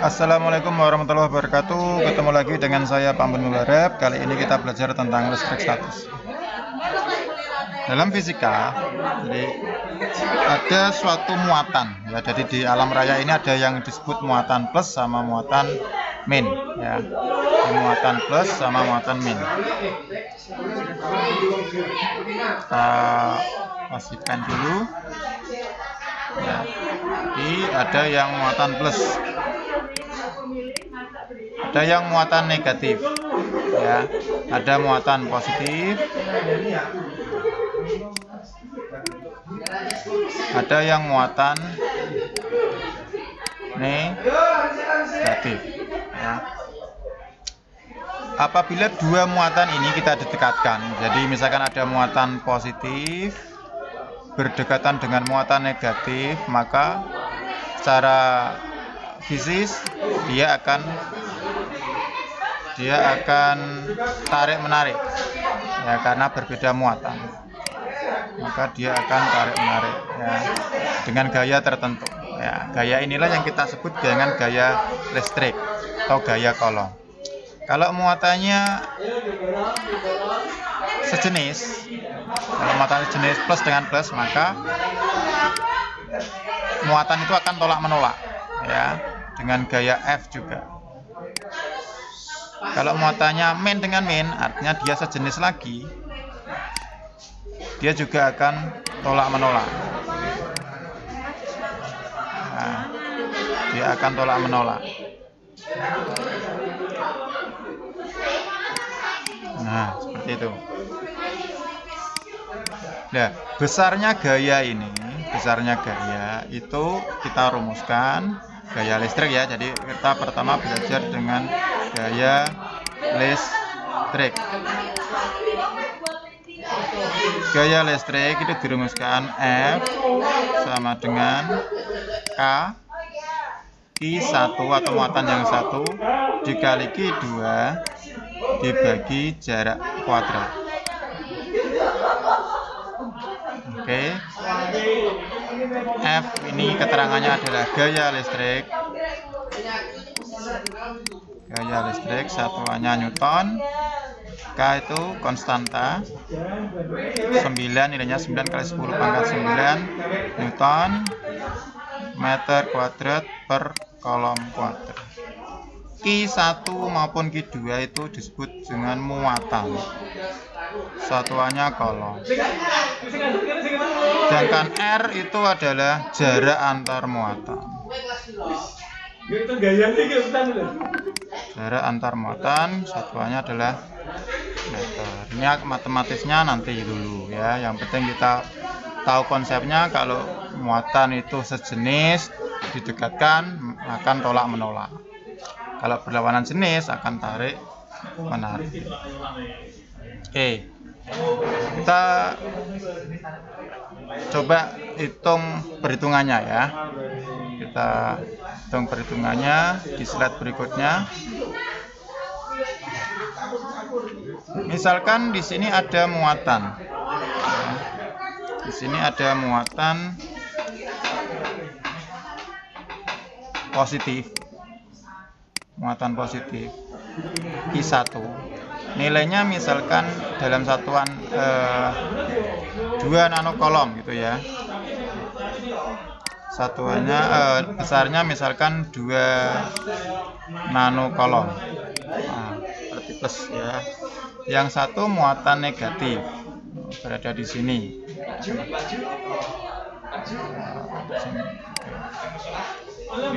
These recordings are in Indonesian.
Assalamualaikum warahmatullahi wabarakatuh. Ketemu lagi dengan saya Pak Ampun Mubarep. Kali ini kita belajar tentang listrik statis. Dalam fisika, jadi ada suatu muatan. Ya, jadi di alam raya ini ada yang disebut muatan plus sama muatan min. Ya, muatan plus sama muatan min. Kita pastikan dulu. Ya, jadi ada yang muatan plus, ada yang muatan negatif, ya, ada muatan positif, ada yang muatan negatif, ya. Apabila dua muatan ini kita dekatkan, jadi misalkan ada muatan positif berdekatan dengan muatan negatif, maka secara fisis dia akan tarik menarik, ya, karena berbeda muatan, maka dia akan tarik menarik, ya, dengan gaya tertentu, ya. Gaya inilah yang kita sebut dengan gaya listrik atau gaya Coulomb. Kalau muatannya sejenis, kalau muatan sejenis plus dengan plus, maka muatan itu akan tolak menolak, ya, dengan gaya F juga. Kalau muatannya min dengan min, artinya dia sejenis lagi, dia juga akan tolak menolak. Nah, dia akan tolak menolak. Nah, seperti itu. Nah, besarnya gaya itu kita rumuskan gaya listrik, ya. Jadi kita pertama belajar dengan gaya listrik. Gaya listrik itu dirumuskan F sama dengan K I1 atau muatan yang satu dikali Q2 dibagi jarak kuadrat. Oke. F ini keterangannya adalah gaya listrik. Gaya listrik satuannya Newton. K itu konstanta 9, nilainya 9 kali 10 pangkat 9 Newton meter kuadrat per Coulomb kuadrat. Q1 maupun Q2 itu disebut dengan muatan, satuannya Coulomb. Sedangkan R itu adalah jarak antar muatan. Jarak antar muatan satuannya adalah meter. Ini matematisnya nanti dulu, ya. Yang penting kita tahu konsepnya. Kalau muatan itu sejenis didekatkan akan tolak menolak. Kalau berlawanan jenis akan tarik menarik. Oke, kita coba hitung perhitungannya, ya. Kita hitung perhitungannya di slide berikutnya. Misalkan di sini ada muatan, di sini ada muatan positif, muatan positif I1, nilainya misalkan dalam satuan 2 nanocoulomb gitu, ya. Satuannya besarnya misalkan 2 nanocoulomb. Nah, berarti plus, ya. Yang satu muatan negatif berada di sini.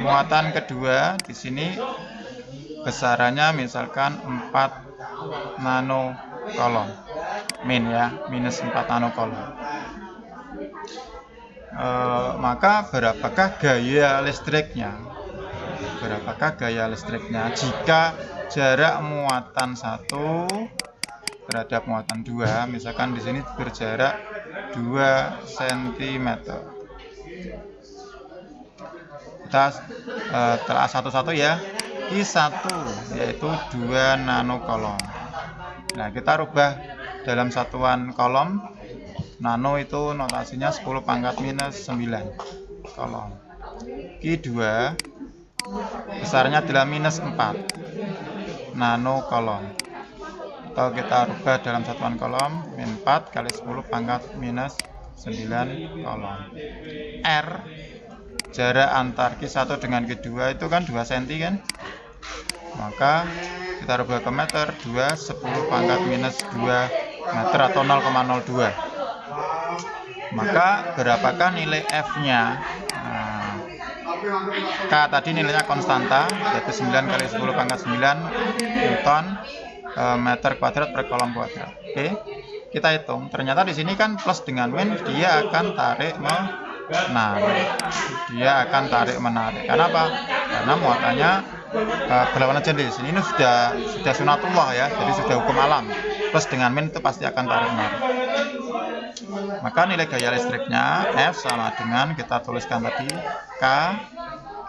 Muatan kedua di sini besarannya misalkan 4 nanocoulomb min, ya, minus 4 nanocoulomb. Maka berapakah gaya listriknya? Jika jarak muatan 1 terhadap muatan 2, misalkan di sini berjarak 2 cm. Kita telah satu-satu, ya. I1 yaitu 2 nanocoulomb. Nah, kita rubah dalam satuan coulomb. Nano itu notasinya 10 pangkat minus 9 coulomb. Q2 besarnya adalah minus 4 nanocoulomb. Atau kita rubah dalam satuan kolom, min 4 kali 10 pangkat minus 9 coulomb. R, jarak antar Q1 dengan Q2 itu kan 2 cm kan? Maka kita rubah ke meter, 2 10 pangkat minus 2 meter atau 0,02. Maka berapakah nilai F-nya? Nah, K tadi nilainya konstanta, yaitu 9 kali 10 pangkat 9 Newton meter kuadrat per kolom kuadrat. Oke, kita hitung. Ternyata di sini kan plus dengan min, dia akan tarik menarik. Dia akan tarik menarik. Kenapa? Karena muatannya berlawanan jenis. Ini sudah sunatullah ya, jadi sudah hukum alam. Plus dengan min itu pasti akan tarik menarik. Maka nilai gaya listriknya F sama dengan kita tuliskan tadi K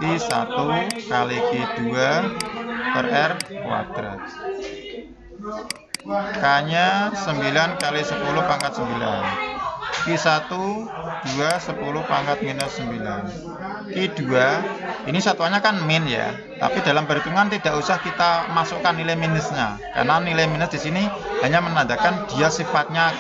Q1 kali Q2 per R kuadrat. K-nya 9 kali 10 pangkat 9. Q1 2 10 pangkat minus 9. Q2 ini satuannya kan min ya, tapi dalam perhitungan tidak usah kita masukkan nilai minusnya, karena nilai minus di sini hanya menandakan dia sifatnya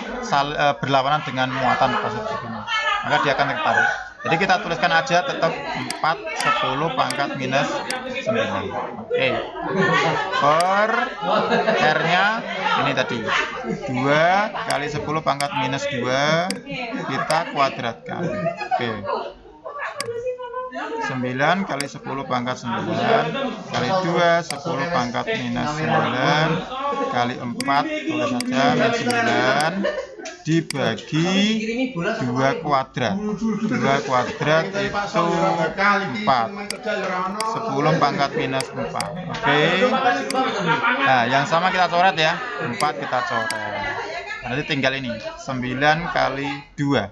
berlawanan dengan muatan positif ini, maka dia akan tertarik. Jadi kita tuliskan aja tetap 4 10 pangkat minus 9. Oke. Per R-nya ini tadi 2 kali 10 pangkat minus 2 kita kuadratkan. Oke. 9 kali 10 pangkat 9 kali 2 10 pangkat minus 9 kali 4 tulis saja minus 9 dibagi 2 kuadrat. 2 kuadrat itu 4. 10 pangkat minus 4. Oke. Nah, yang sama kita coret ya. 4 kita coret. Nanti tinggal ini 9 kali 2.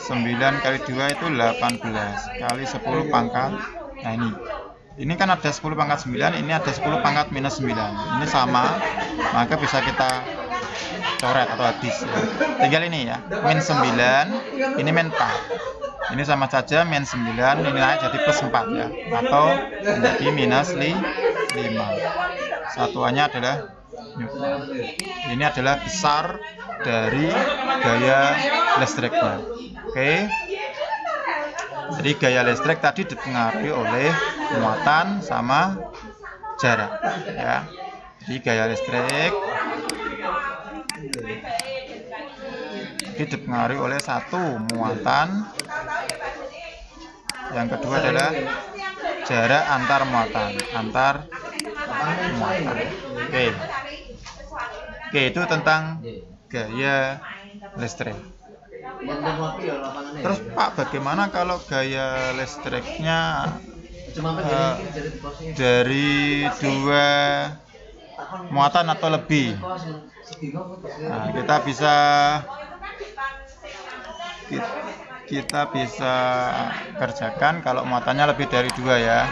9 kali 2 itu 18 kali 10 pangkat. Nah ini kan ada 10 pangkat 9, ini ada 10 pangkat minus 9. Ini sama, maka bisa kita coret atau habis ya. Tinggal ini ya, min 9, ini min 4. Ini sama saja min 9, ini naik jadi plus 4 ya, atau menjadi minus 5. Satuannya adalah Newton. Ini adalah besar dari gaya listriknya. Oke. Jadi gaya listrik tadi dipengaruhi oleh muatan sama jarak ya. Jadi gaya listrik dipengaruhi oleh satu muatan, yang kedua adalah jarak antar muatan. Oke, itu tentang gaya listrik. Terus Pak, bagaimana kalau gaya listriknya dari 2 muatan atau lebih? Nah, kita bisa kerjakan kalau muatannya lebih dari 2 ya.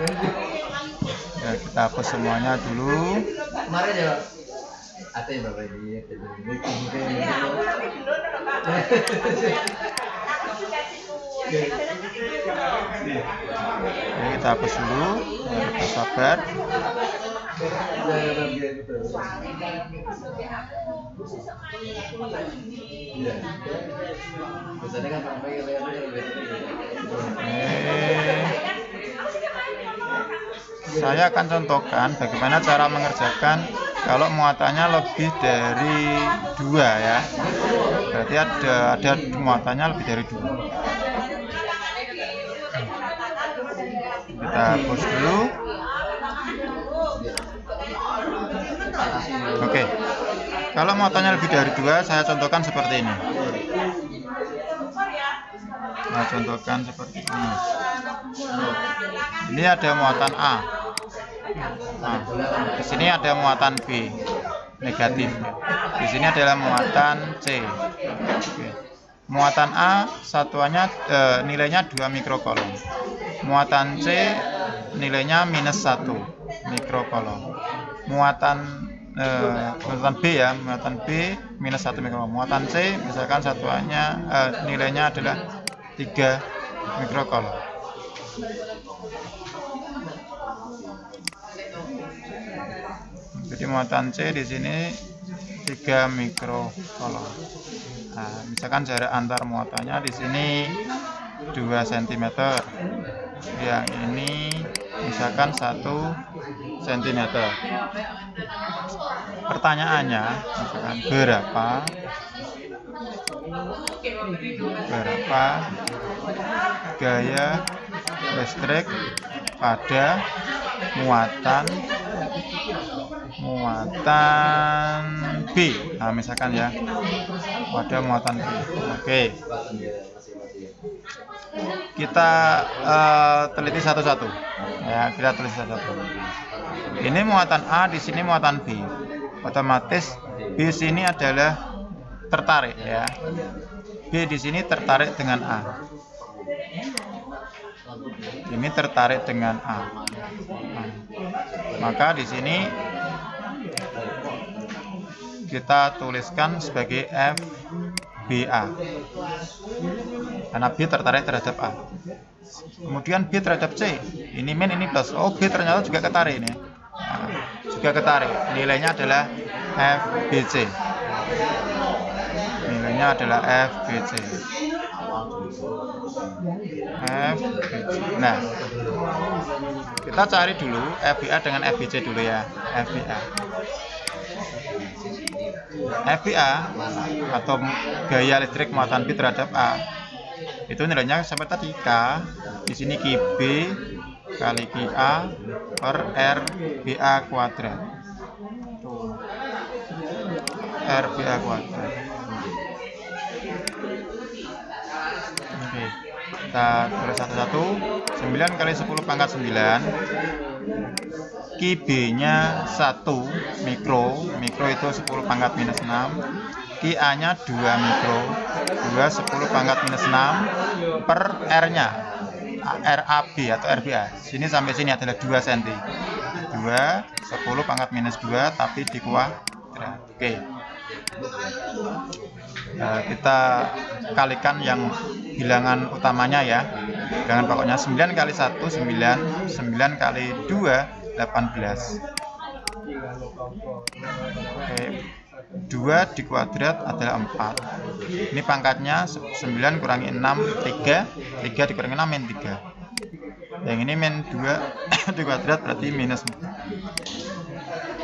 Ya, kita hapus semuanya dulu. Oke, kita hapus dulu. Kita sabar. Saya akan contohkan bagaimana cara mengerjakan kalau muatannya lebih dari 2 ya. Berarti ada muatannya lebih dari 2. Kita hapus dulu. Oke. Kalau muatannya lebih dari 2, saya contohkan seperti ini. Nah, contohkan seperti ini. Ini ada muatan A. Nah, di sini ada muatan B negatif. Di sini adalah muatan C. Oke. Muatan A satuannya nilainya 2 mikrocoulomb. Muatan C nilainya minus 1 mikrocoulomb. Muatan B ya, muatan B minus 1 mikrocoulomb. Muatan C misalkan satuannya nilainya adalah 3 mikrocoulomb. Jadi muatan C di sini 3 mikrocoulomb. Nah, misalkan jarak antar muatannya di sini 2 cm. Yang ini misalkan 1 cm. Pertanyaannya, misalkan berapa gaya listrik pada muatan B. Nah, misalkan ya, pada muatan B. Oke. Kita teliti satu-satu. Ya, kita teliti satu-satu. Ini muatan A, di sini muatan B. Otomatis B sini adalah tertarik ya. B di sini tertarik dengan A. Ini tertarik dengan A. Nah, maka di sini kita tuliskan sebagai FBA. Karena B tertarik terhadap A. Kemudian B terhadap C. Ini min, ini plus. Oh, B ternyata juga ketarik ini. Nah, juga ketarik. Nilainya adalah FBC. Nilainya adalah FBC. Nah, kita cari dulu FBA dengan FBC dulu ya. FBA atau gaya listrik muatan B terhadap A itu nilainya sampai tadi K, di sini QB kali QA per RBA kuadrat. Tuh. RBA kuadrat. Oke. Kita tulis satu-satu. 9 kali 10 pangkat 9. QB-nya 1 mikro itu 10 pangkat minus 6. QA-nya 2 mikro, 2 10 pangkat minus 6 per R-nya RAB atau RBA. Sini sampai sini adalah 2 cm. 2 10 pangkat minus 2 tapi di kuadrat. Oke. Nah, kita kalikan yang bilangan utamanya ya. Bilangan pokoknya 9 kali 1 9, 9 kali 2 18. Oke. 2 dikuadrat adalah 4. Ini pangkatnya 9 kurangi 6 3. 3 dikurangi 6 min 3. Yang ini min 2 dikuadrat berarti minus 4.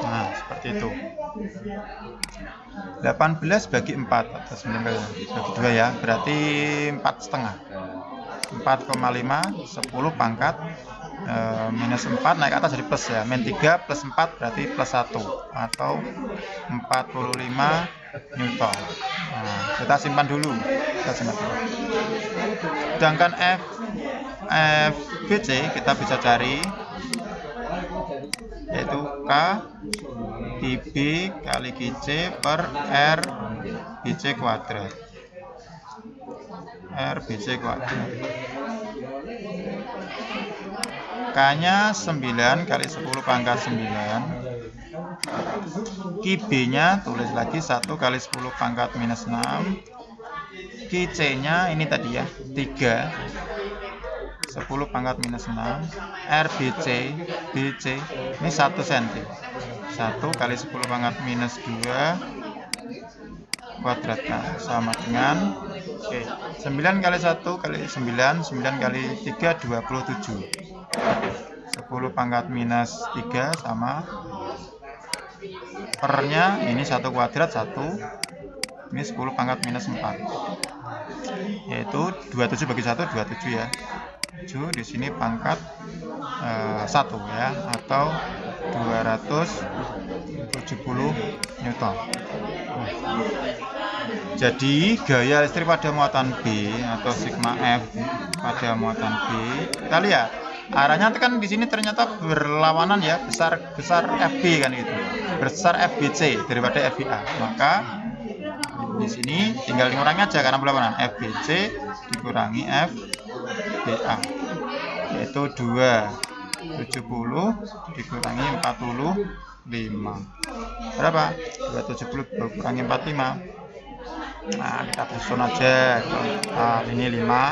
Nah, seperti itu. 18 bagi 4 atau 9 bagi 2 ya, berarti 4,5. 4,5 10 pangkat minus 4 naik atas jadi plus ya, min 3 plus 4 berarti plus 1 atau 45 Newton. Nah, kita simpan dulu. Sedangkan FBC kita bisa cari yaitu K QB kali QC per RBC kuadrat. RBC kuadrat. K-nya 9 kali 10 pangkat 9. QB-nya tulis lagi 1 kali 10 pangkat minus 6. QC-nya ini tadi ya 3 10 pangkat minus 6. RBC BC ini 1 cm. 1 kali 10 pangkat minus 2 kuadratnya sama dengan 9 kali 1 kali 9 9 kali 3 27. 10 pangkat minus 3 sama pernya ini 1 kuadrat 1, ini 10 pangkat minus 4, yaitu 27 bagi 1 27 ya. 7 di sini pangkat 1 ya, atau 270 Newton. Jadi gaya listrik pada muatan B atau sigma F pada muatan B, kita lihat arahnya kan di sini ternyata berlawanan ya, besar FB kan itu, besar FBC daripada FBA. Maka di sini tinggal dikurangi aja karena berlawanan, FBC dikurangi FBA, yaitu 270 dikurangi 45. Berapa? 270 kurangi 45. Nah, kita susun aja. Nah, ini 5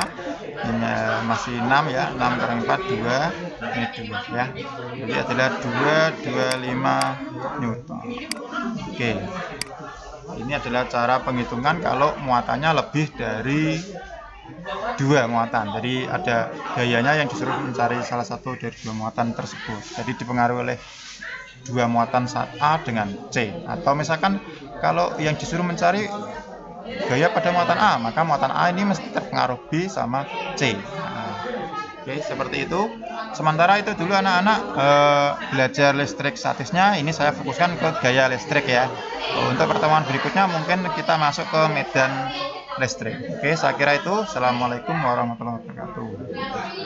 ini masih 6 ya, 6 kurang 4 2, ini 2 ya, jadi adalah 225 Newton. Oke, ini adalah cara penghitungan kalau muatannya lebih dari 2 muatan. Jadi ada gayanya yang disuruh mencari salah satu dari 2 muatan tersebut. Jadi dipengaruhi oleh 2 muatan saat A dengan C. Atau misalkan kalau yang disuruh mencari gaya pada muatan A, maka muatan A ini mesti terpengaruh B sama C. Oke, seperti itu. Sementara itu dulu anak-anak belajar listrik statisnya, ini saya fokuskan ke gaya listrik ya. Untuk pertemuan berikutnya mungkin kita masuk ke medan listrik. Oke, saya kira itu. Assalamualaikum warahmatullahi wabarakatuh.